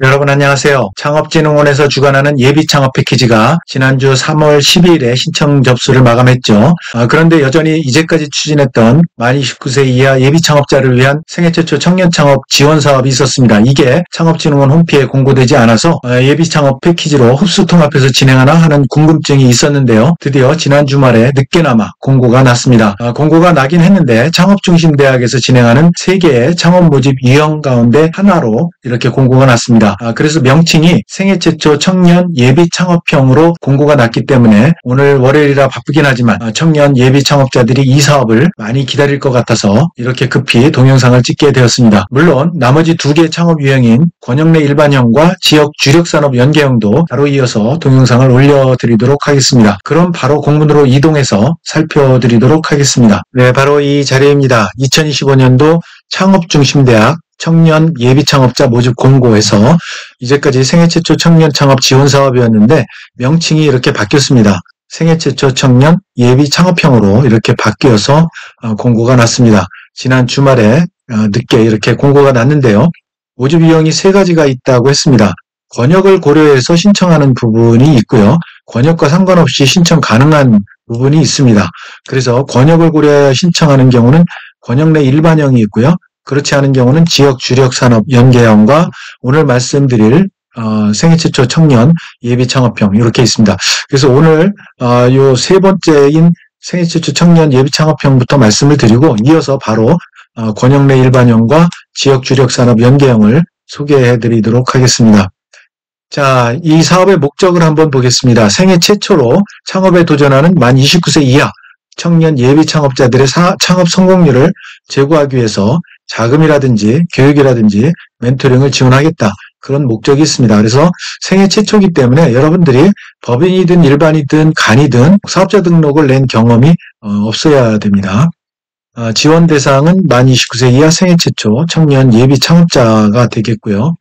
여러분 안녕하세요. 창업진흥원에서 주관하는 예비창업 패키지가 지난주 3월 12일에 신청 접수를 마감했죠. 그런데 여전히 이제까지 추진했던 만 29세 이하 예비창업자를 위한 생애 최초 청년창업 지원 사업이 있었습니다. 이게 창업진흥원 홈페이지에 공고되지 않아서 예비창업 패키지로 흡수통합해서 진행하나 하는 궁금증이 있었는데요. 드디어 지난 주말에 늦게나마 공고가 났습니다. 공고가 나긴 했는데 창업중심대학에서 진행하는 3개의 창업 모집 유형 가운데 하나로 이렇게 공고가 났습니다. 그래서 명칭이 생애 최초 청년 예비 창업형으로 공고가 났기 때문에 오늘 월요일이라 바쁘긴 하지만 청년 예비 창업자들이 이 사업을 많이 기다릴 것 같아서 이렇게 급히 동영상을 찍게 되었습니다. 물론 나머지 2개 창업 유형인 권역내 일반형과 지역 주력산업 연계형도 바로 이어서 동영상을 올려드리도록 하겠습니다. 그럼 바로 공문으로 이동해서 살펴드리도록 하겠습니다. 네, 바로 이 자리입니다. 2025년도 창업중심대학 청년 예비창업자 모집 공고에서 이제까지 생애 최초 청년 창업 지원 사업이었는데 명칭이 이렇게 바뀌었습니다. 생애 최초 청년 예비창업형으로 이렇게 바뀌어서 공고가 났습니다. 지난 주말에 늦게 이렇게 공고가 났는데요. 모집 유형이 3가지가 있다고 했습니다. 권역을 고려해서 신청하는 부분이 있고요. 권역과 상관없이 신청 가능한 부분이 있습니다. 그래서 권역을 고려해 신청하는 경우는 권역 내 일반형이 있고요. 그렇지 않은 경우는 지역 주력 산업 연계형과 오늘 말씀드릴 생애 최초 청년 예비 창업형 이렇게 있습니다. 그래서 오늘 요 3번째인 생애 최초 청년 예비 창업형부터 말씀을 드리고 이어서 바로 권역 내 일반형과 지역 주력 산업 연계형을 소개해 드리도록 하겠습니다. 자, 이 사업의 목적을 한번 보겠습니다. 생애 최초로 창업에 도전하는 만 29세 이하 청년 예비 창업자들의 창업 성공률을 제고하기 위해서 자금이라든지 교육이라든지 멘토링을 지원하겠다. 그런 목적이 있습니다. 그래서 생애 최초이기 때문에 여러분들이 법인이든 일반이든 간이든 사업자 등록을 낸 경험이 없어야 됩니다. 지원 대상은 만 29세 이하 생애 최초 청년 예비 창업자가 되겠고요.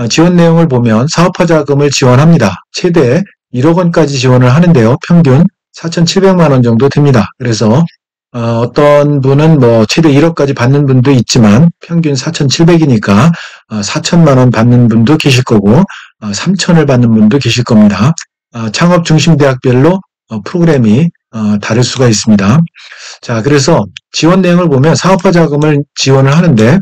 지원 내용을 보면 사업화 자금을 지원합니다. 최대 1억 원까지 지원을 하는데요. 평균 4,700만 원 정도 됩니다. 그래서 어떤 분은 최대 1억까지 받는 분도 있지만 평균 4,700이니까 4천만 원 받는 분도 계실 거고 3천을 받는 분도 계실 겁니다. 창업 중심 대학별로 프로그램이 다를 수가 있습니다. 자, 그래서 지원 내용을 보면 사업화 자금을 지원을 하는데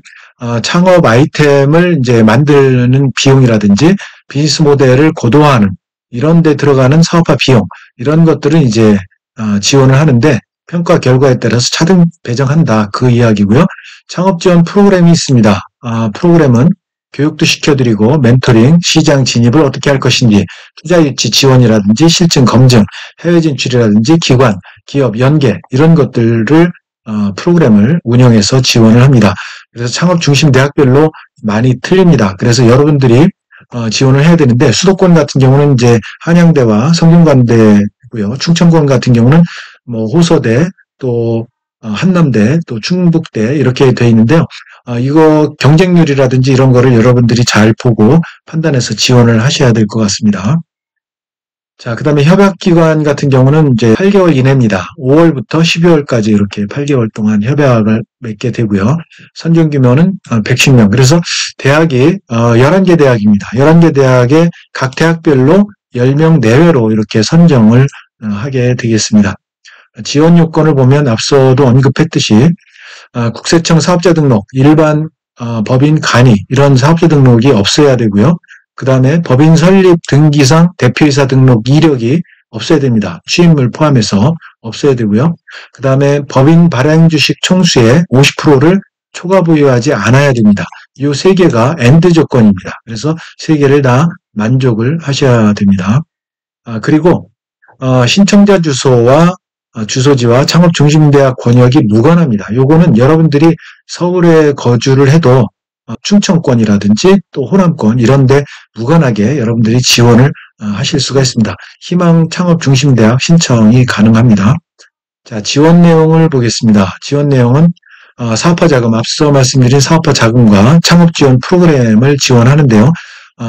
창업 아이템을 이제 만드는 비용이라든지 비즈니스 모델을 고도화하는 이런 데 들어가는 사업화 비용 이런 것들은 이제 지원을 하는데 평가 결과에 따라서 차등 배정한다 그 이야기고요. 창업 지원 프로그램이 있습니다. 프로그램은 교육도 시켜드리고 멘토링, 시장 진입을 어떻게 할 것인지 투자 유치 지원이라든지 실증 검증, 해외 진출이라든지 기관, 기업 연계 이런 것들을 프로그램을 운영해서 지원을 합니다. 그래서 창업 중심 대학별로 많이 틀립니다. 그래서 여러분들이 지원을 해야 되는데 수도권 같은 경우는 이제 한양대와 성균관대고요. 충청권 같은 경우는 호서대 또 한남대 또 충북대 이렇게 돼 있는데요. 이거 경쟁률이라든지 이런 거를 여러분들이 잘 보고 판단해서 지원을 하셔야 될 것 같습니다. 자, 그 다음에 협약기간 같은 경우는 이제 8개월 이내입니다. 5월부터 12월까지 이렇게 8개월 동안 협약을 맺게 되고요. 선정 규모는 110명. 그래서 대학이 11개 대학입니다. 11개 대학에 각 대학별로 10명 내외로 이렇게 선정을 하게 되겠습니다. 지원 요건을 보면 앞서도 언급했듯이 국세청 사업자 등록, 일반 법인 간이 이런 사업자 등록이 없어야 되고요. 그 다음에 법인 설립 등기상 대표이사 등록 이력이 없어야 됩니다. 취입물 포함해서 없어야 되고요. 그 다음에 법인 발행 주식 총수의 50%를 초과 보유하지 않아야 됩니다. 이 3개가 엔드 조건입니다. 그래서 3개를 다 만족을 하셔야 됩니다. 그리고 신청자 주소와 주소지와 창업중심대학 권역이 무관합니다. 요거는 여러분들이 서울에 거주를 해도 충청권이라든지 또 호남권 이런데 무관하게 여러분들이 지원을 하실 수가 있습니다. 희망 창업중심대학 신청이 가능합니다. 자, 지원 내용을 보겠습니다. 지원 내용은 사업화 자금, 앞서 말씀드린 사업화 자금과 창업 지원 프로그램을 지원하는데요.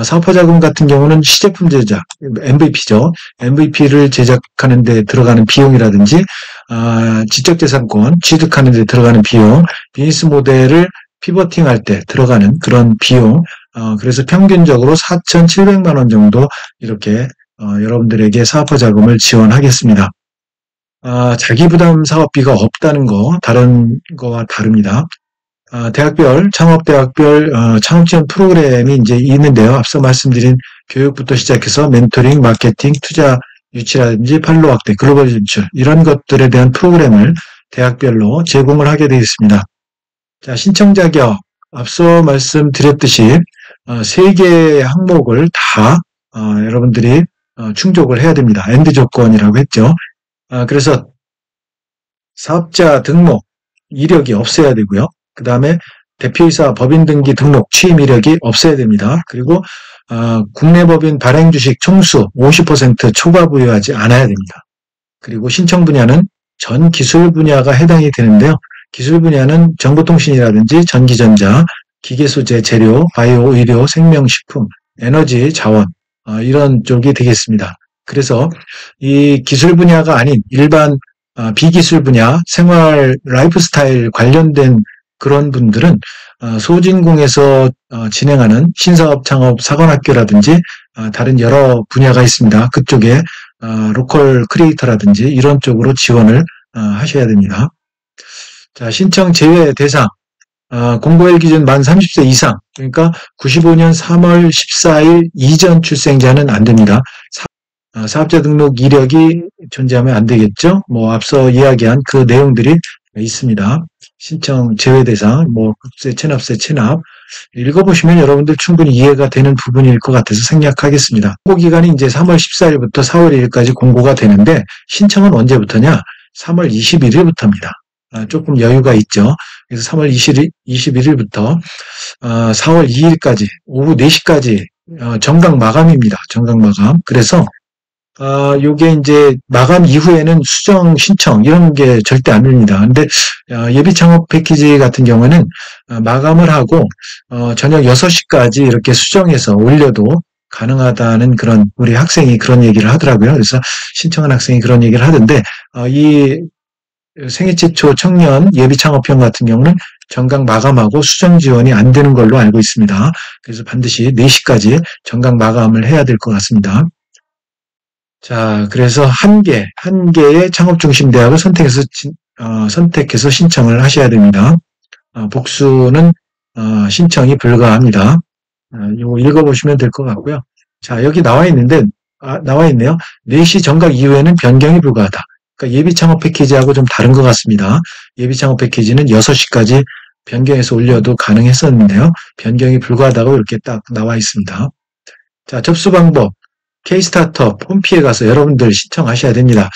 사업화 자금 같은 경우는 시제품 제작, MVP죠. MVP를 제작하는 데 들어가는 비용이라든지 지적재산권 취득하는 데 들어가는 비용, 비즈니스 모델을 피버팅할 때 들어가는 그런 비용, 그래서 평균적으로 4,700만 원 정도 이렇게 여러분들에게 사업화 자금을 지원하겠습니다. 자기부담 사업비가 없다는 거 다른 거와 다릅니다. 대학별, 창업대학별 창업 지원 프로그램이 이제 있는데요. 앞서 말씀드린 교육부터 시작해서 멘토링, 마케팅, 투자 유치라든지 판로 확대, 글로벌 진출 이런 것들에 대한 프로그램을 대학별로 제공을 하게 되어 있습니다. 자, 신청 자격 앞서 말씀드렸듯이 3개의 항목을 다 여러분들이 충족을 해야 됩니다. 엔드 조건이라고 했죠. 그래서 사업자 등록 이력이 없어야 되고요. 그 다음에 대표이사 법인 등기 등록 취임 이력이 없어야 됩니다. 그리고 국내 법인 발행 주식 총수 50% 초과 보유하지 않아야 됩니다. 그리고 신청 분야는 전 기술 분야가 해당이 되는데요. 기술 분야는 정보통신이라든지 전기전자, 기계소재, 재료, 바이오, 의료, 생명식품, 에너지, 자원 이런 쪽이 되겠습니다. 그래서 이 기술 분야가 아닌 일반 비기술 분야, 생활, 라이프스타일 관련된 그런 분들은 소진공에서 진행하는 신사업 창업 사관학교라든지 다른 여러 분야가 있습니다. 그쪽에 로컬 크리에이터라든지 이런 쪽으로 지원을 하셔야 됩니다. 자, 신청 제외 대상 공고일 기준 만 30세 이상 그러니까 95년 3월 14일 이전 출생자는 안 됩니다. 사업자 등록 이력이 존재하면 안 되겠죠. 뭐 앞서 이야기한 그 내용들이 있습니다. 신청 제외 대상, 뭐 국세, 체납세, 체납 읽어보시면 여러분들 충분히 이해가 되는 부분일 것 같아서 생략하겠습니다. 공고 기간이 이제 3월 14일부터 4월 1일까지 공고가 되는데 신청은 언제부터냐? 3월 21일부터입니다. 조금 여유가 있죠. 그래서 3월 21일부터 4월 2일까지 오후 4시까지 정각 마감입니다. 정각 마감. 그래서 요게 이제 마감 이후에는 수정 신청 이런 게 절대 안 됩니다. 근데 예비 창업 패키지 같은 경우는 마감을 하고 저녁 6시까지 이렇게 수정해서 올려도 가능하다는 그런 우리 학생이 그런 얘기를 하더라고요. 그래서 신청한 학생이 그런 얘기를 하던데 이 생애 최초 청년 예비 창업형 같은 경우는 정각 마감하고 수정 지원이 안 되는 걸로 알고 있습니다. 그래서 반드시 4시까지 정각 마감을 해야 될 것 같습니다. 자, 그래서 한 개의 창업중심대학을 선택해서 신청을 하셔야 됩니다. 복수는 신청이 불가합니다. 이거 읽어보시면 될 것 같고요. 자, 여기 나와 있네요. 4시 정각 이후에는 변경이 불가하다. 그러니까 예비 창업 패키지하고 좀 다른 것 같습니다. 예비 창업 패키지는 6시까지 변경해서 올려도 가능했었는데요. 변경이 불가하다고 이렇게 딱 나와 있습니다. 자, 접수 방법. K-스타트업 홈피에 가서 여러분들 신청하셔야 됩니다.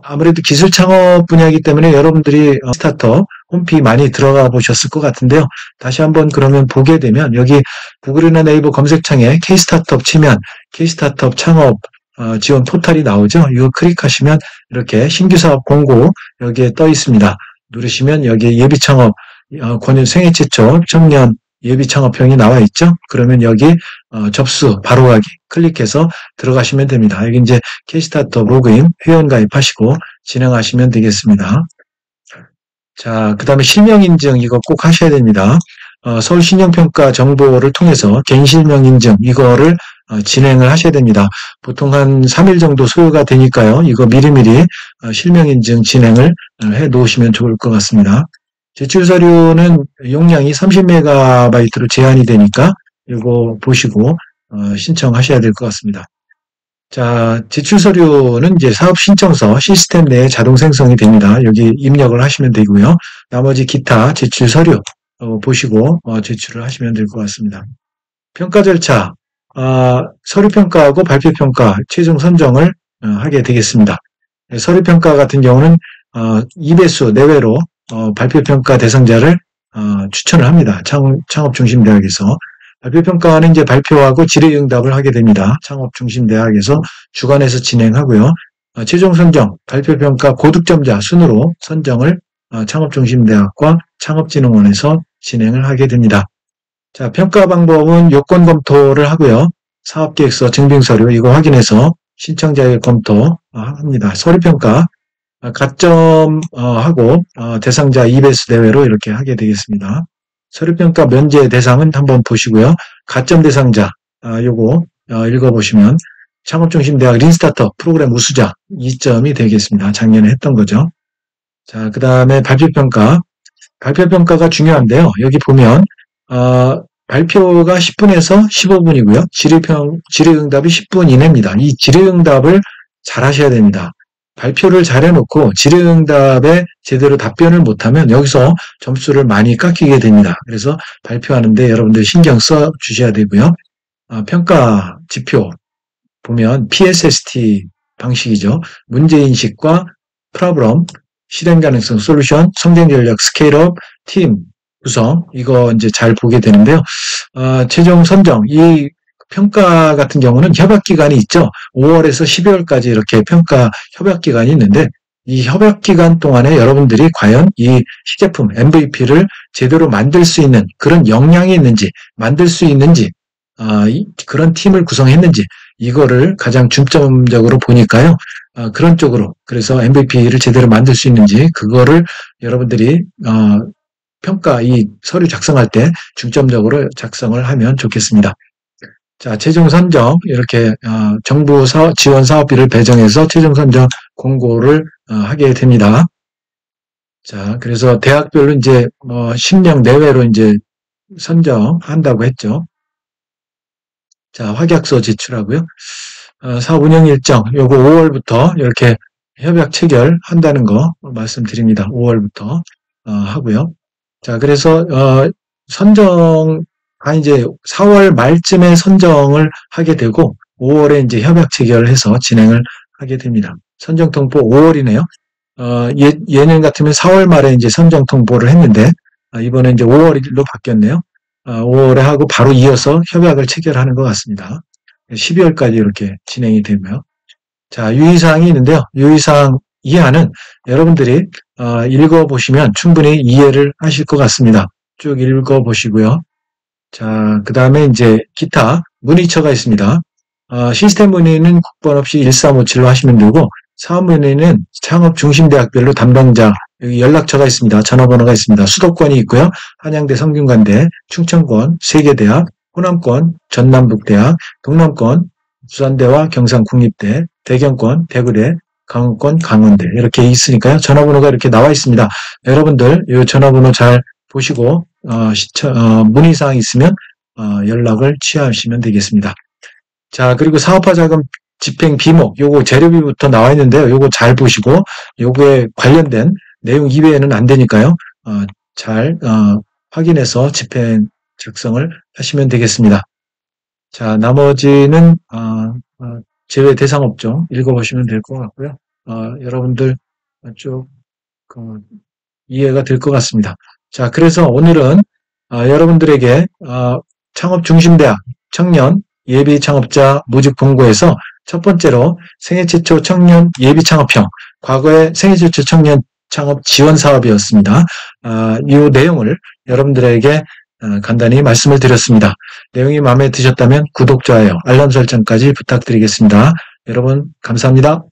아무래도 기술 창업 분야이기 때문에 여러분들이 스타트업 홈피 많이 들어가 보셨을 것 같은데요. 다시 한번 그러면 보게 되면 여기 구글이나 네이버 검색창에 K-스타트업 치면 K-스타트업 창업 지원 포털이 나오죠. 이거 클릭하시면 이렇게 신규 사업 공고 여기에 떠 있습니다. 누르시면 여기 예비 창업 권유 생애 최초 청년 예비 창업형이 나와 있죠. 그러면 여기 접수 바로 가기 클릭해서 들어가시면 됩니다. 여기 이제 K-스타트업 로그인 회원 가입하시고 진행하시면 되겠습니다. 자, 그 다음에 실명인증 이거 꼭 하셔야 됩니다. 서울 신용평가 정보를 통해서 개인 실명인증 이거를 진행을 하셔야 됩니다. 보통 한 3일 정도 소요가 되니까요. 이거 미리미리 실명인증 진행을 해 놓으시면 좋을 것 같습니다. 제출 서류는 용량이 30MB로 제한이 되니까 이거 보시고 신청하셔야 될 것 같습니다. 자, 제출 서류는 이제 사업 신청서 시스템 내에 자동 생성이 됩니다. 여기 입력을 하시면 되고요. 나머지 기타 제출 서류 보시고 제출을 하시면 될 것 같습니다. 평가 절차, 서류 평가하고 발표 평가 최종 선정을 하게 되겠습니다. 서류 평가 같은 경우는 2배수 내외로 발표평가 대상자를 추천을 합니다. 창업중심대학에서. 발표평가는 이제 발표하고 질의응답을 하게 됩니다. 창업중심대학에서 주관해서 진행하고요. 최종 선정, 발표평가 고득점자 순으로 선정을 창업중심대학과 창업진흥원에서 진행을 하게 됩니다. 자, 평가 방법은 요건 검토를 하고요. 사업계획서, 증빙서류 이거 확인해서 신청자의 검토합니다. 서류평가 가점하고 대상자 2배수 내외로 이렇게 하게 되겠습니다. 서류평가 면제 대상은 한번 보시고요. 가점 대상자, 요거 읽어보시면 창업중심대학 린스타터 프로그램 우수자 2점이 되겠습니다. 작년에 했던 거죠. 자, 그 다음에 발표평가. 발표평가가 중요한데요. 여기 보면 발표가 10분에서 15분이고요. 질의응답이 10분 이내입니다. 이 질의응답을 잘 하셔야 됩니다. 발표를 잘 해놓고 질의응답에 제대로 답변을 못하면 여기서 점수를 많이 깎이게 됩니다. 그래서 발표하는데 여러분들 신경 써 주셔야 되고요. 평가 지표 보면 PSST 방식이죠. 문제인식과 프로블럼, 실행 가능성, 솔루션, 성장 전략, 스케일업, 팀 구성 이거 이제 잘 보게 되는데요. 최종 선정 이 평가 같은 경우는 협약 기간이 있죠. 5월에서 12월까지 이렇게 평가 협약 기간이 있는데 이 협약 기간 동안에 여러분들이 과연 이 시제품 MVP를 제대로 만들 수 있는 그런 역량이 있는지 만들 수 있는지 그런 팀을 구성했는지 이거를 가장 중점적으로 보니까요. 그런 쪽으로 그래서 MVP를 제대로 만들 수 있는지 그거를 여러분들이 평가 이 서류 작성할 때 중점적으로 작성을 하면 좋겠습니다. 자, 최종 선정 이렇게 정부 지원 사업비를 배정해서 최종 선정 공고를 하게 됩니다. 자, 그래서 대학별로 이제 10명 내외로 이제 선정한다고 했죠. 자, 확약서 제출하고요. 사업 운영 일정 요거 5월부터 이렇게 협약 체결한다는 거 말씀드립니다. 5월부터 하고요. 자, 그래서 이제 4월 말쯤에 선정을 하게 되고 5월에 이제 협약 체결을 해서 진행을 하게 됩니다. 선정 통보 5월이네요. 예년 같으면 4월 말에 이제 선정 통보를 했는데 이번에 이제 5월로 바뀌었네요. 5월에 하고 바로 이어서 협약을 체결하는 것 같습니다. 12월까지 이렇게 진행이 되고요. 자, 유의사항이 있는데요. 유의사항 이하는 여러분들이 읽어보시면 충분히 이해를 하실 것 같습니다. 쭉 읽어보시고요. 자, 그 다음에 이제 기타 문의처가 있습니다. 시스템 문의는 국번 없이 1357로 하시면 되고 사업 문의는 창업중심대학별로 담당자 여기 연락처가 있습니다. 전화번호가 있습니다. 수도권이 있고요. 한양대, 성균관대, 충청권, 세계대학, 호남권, 전남북대학, 동남권, 부산대와 경상국립대, 대경권, 대구대, 강원권, 강원대 이렇게 있으니까요. 전화번호가 이렇게 나와 있습니다. 여러분들 이 전화번호 잘 보시고 문의사항이 있으면 연락을 취하시면 되겠습니다. 자, 그리고 사업화 자금 집행 비목 요거 재료비부터 나와 있는데요. 요거 잘 보시고 요거에 관련된 내용 이외에는 안 되니까요. 잘 확인해서 집행 작성을 하시면 되겠습니다. 자, 나머지는 제외 대상 업종 읽어보시면 될 것 같고요. 여러분들 쭉 이해가 될 것 같습니다. 자, 그래서 오늘은 여러분들에게 창업중심대학 청년 예비 창업자 모집 공고에서 첫 번째로 생애 최초 청년 예비 창업형, 과거의 생애 최초 청년 창업 지원 사업이었습니다. 이 내용을 여러분들에게 간단히 말씀을 드렸습니다. 내용이 마음에 드셨다면 구독, 좋아요, 알람 설정까지 부탁드리겠습니다. 여러분 감사합니다.